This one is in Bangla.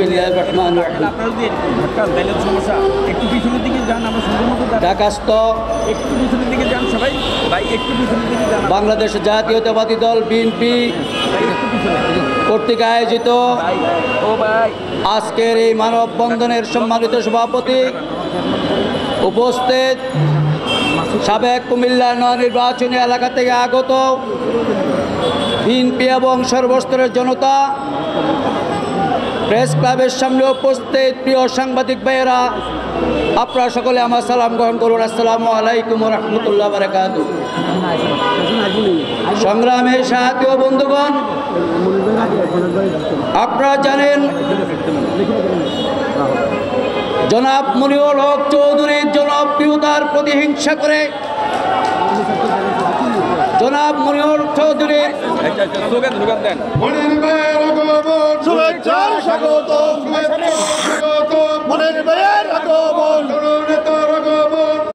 বিসমিল্লাহির রহমানির রহিম। আপনারা যদি ঢাকা তাইলে সমস্যা, একটু পিছনের দিকে যান, আমরা সুন্দর মতো ঢাকাস্থ একটু পিছনের দিকে যান সবাই ভাই, একটু পিছনের দিকে যান বাংলাদেশ জাতীয়তাবাদী দল বিএনপি ভাই, একটু পিছনে কর্তৃক আয়োজিত ভাই, ও ভাই আজকের এই মানববন্ধনের সম্মানিত সভাপতি, উপস্থিত সাবেক কুমিল্লা নির্বাচনী এলাকা থেকে আগত বিএনপি এবং সর্বস্তরের জনতা, প্রেস ক্লাবের সামনে উপস্থিত প্রিয় সাংবাদিক ভাইয়েরা, আপনারা সকলে আমার সালাম গ্রহণ করুন। আসসালামু আলাইকুম রহমতুল্লাহ বারাকাতুহু। সংগ্রামের সাথী ও বন্ধুগণ, আপনারা জানেন জনাব মনিরুল হক চৌধুরীর জনপ্রিয়তার প্রতিহিংসা করে জনাব মনিরুল চৌধুরীর শুভেচ্ছা স্বাগত মনের